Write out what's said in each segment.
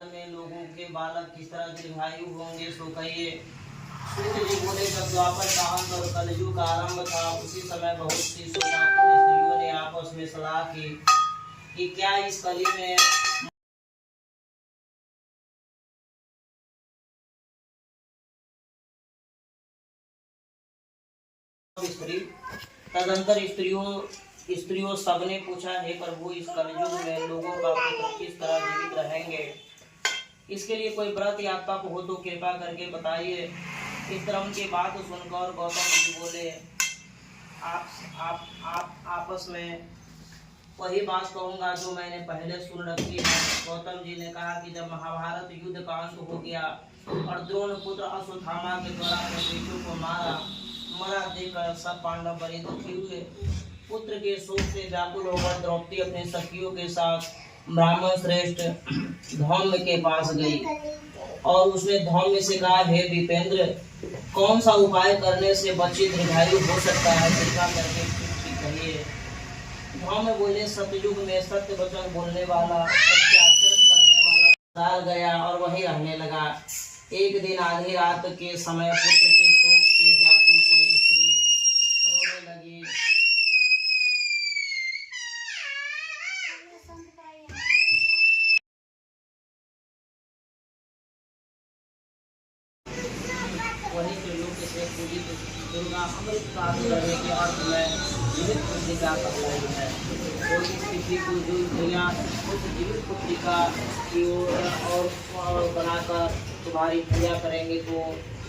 में लोगों के बालक किस तरह दीर्घायु होंगे सो कहिए। सूत जी बोले, जब द्वापर का अंत और कलयुग का आरंभ था, उसी समय बहुत सी सुजापूर्ण स्त्रियों ने आपस में सलाह की कि क्या इस कली में स्त्री। तदंतर स्त्रियों सबने पूछा, हे प्रभु, इस कलयुग में लोगों का पुत्र किस तरह जीवित रहेंगे, इसके लिए कोई व्रत या तप हो तो कृपा करके बताइए। इस तरह की बात सुनकर गौतम जी बोले, आप आपस में वही बात कहूंगा जो मैंने पहले सुन रखी है। गौतम जी ने कहा कि जब महाभारत युद्ध का अंत हो गया और द्रोण पुत्र अश्वत्थामा के द्वारा अपने बेटों को मरा देखकर सब पांडव बड़े दुखी हुए। पुत्र के शोक से व्याकुल होकर द्रौपदी अपने सखियों के साथ ब्राह्मण श्रेष्ठ धौम्य के पास गई और उसने धौम्य से कहा, हे विपेंद्र, कौन सा उपाय करने से बच्चे दीर्घायु हो सकता है, कृपा करके ठीक कहिए। धौम्य बोले, सतयुग में सत्य वचन बोलने वाला, सत्य आचरण करने वाला डाल गया और वही रहने लगा। एक दिन आधी रात के समय पुत्र के शोक से व्याकुल कोई स्त्री रोने लगी। वही त्रिलोक से पूजित दुर्गा अमृत प्राप्त करने के अर्थ में जीवित पुत्रिका कहलाई है। तो इस तिथि को जो भैया उस जीवित पुत्रिका की और बनाकर तुम्हारी पूजा करेंगे तो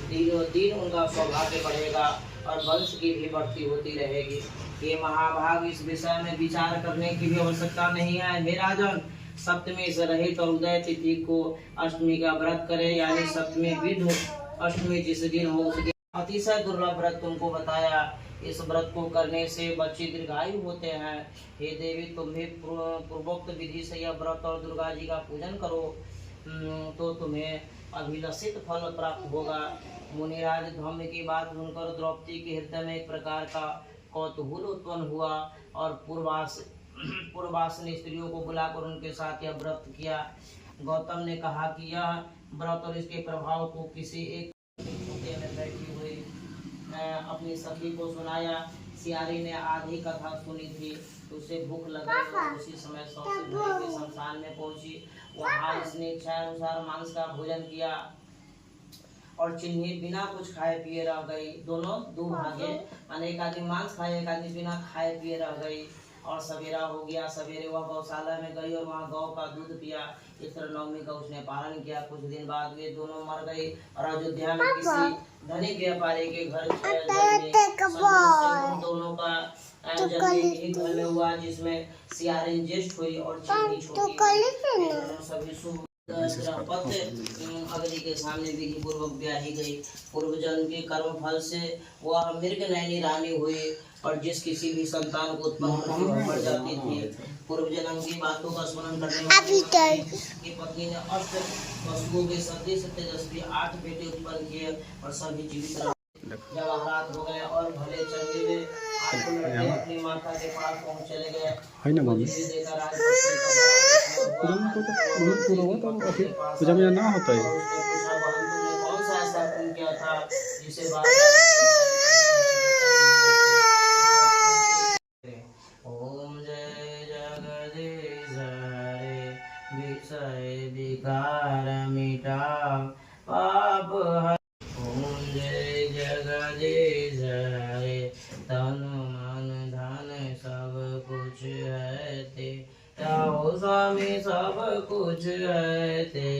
दिनों दिन उनका सौभाग्य बढ़ेगा और वंश की भी बढ़ती होती रहेगी। ये महाभाग, इस विषय में विचार करने की भी आवश्यकता नहीं है। हे राजन, सप्तमी से रहित और उदय तिथि को अष्टमी का व्रत करें, यानी सप्तमी विधु अष्टमी जिस दिन हो उस दिन अतिशय दुर्लभ व्रत तुमको बताया। इस व्रत को करने से बच्चे दीर्घायु होते हैं। हे देवी, तुम भी पूर्वोक्त विधि से यह व्रत और दुर्गा जी का पूजन करो तो तुम्हें अभिलषित फल प्राप्त होगा। मुनिराज धौम्य की बात सुनकर द्रौपदी के हृदय में एक प्रकार का कौतूहल उत्पन्न हुआ और पूर्वासन स्त्रियों को बुलाकर उनके साथ यह व्रत किया। गौतम ने कहा कि यह व्रत और इसके प्रभाव को किसी एक में बैठी हुई अपनी सखी को सुनाया। सियारी ने आधी कथा सुनी थी, उसे भूख लगी और उसी समय के शमशान में पहुंची। वहां इसने इच्छा अनुसार मांस का भोजन किया और चिन्ही बिना कुछ खाए पिए रह गई। दोनों दो भागे, माने एक आदमी मांस खाए, एक आदमी बिना खाए पिए रह गई। और सवेरा हो गया। सवेरे वह गौशाला में गई और वहाँ गौ का दूध पिया। इस तरह नवमी का उसने पालन किया। कुछ दिन बाद वे दोनों मर गए और अयोध्या में किसी धनिक व्यापारी के घर दोनों का जन्म एक घर में हुआ, जिसमें सियारिन ज्येष्ठ हुई और चिन्नी छोटी। सभी शुभ अग्नि के सामने विधि पूर्वक ब्याही गई। पूर्व जन्म के कर्म फल से वह मृग नयनी रानी हुई और जिस किसी भी संतान को उत्पन्न मर जाती थी। पूर्व जन्म की बातों का स्मरण करने वाली की पत्नी ने अष्ट वसुओं के सदृश तेजस्वी 8 बेटे उत्पन्न किए और सभी जीवित रहे। जब रात हो गए और भले चंगे हुए अपनी माता के पास पहुँच चले गए। पूजा में ना होता है। कौन सा ऐसा पुण्य किया था जिसे ओम जय जगदीश हरे, विषय विकार मिटा पाप ओम जय जगदीश हरे, तन मन धन सब कुछ है ते, स्वामी सब कुछ है ते।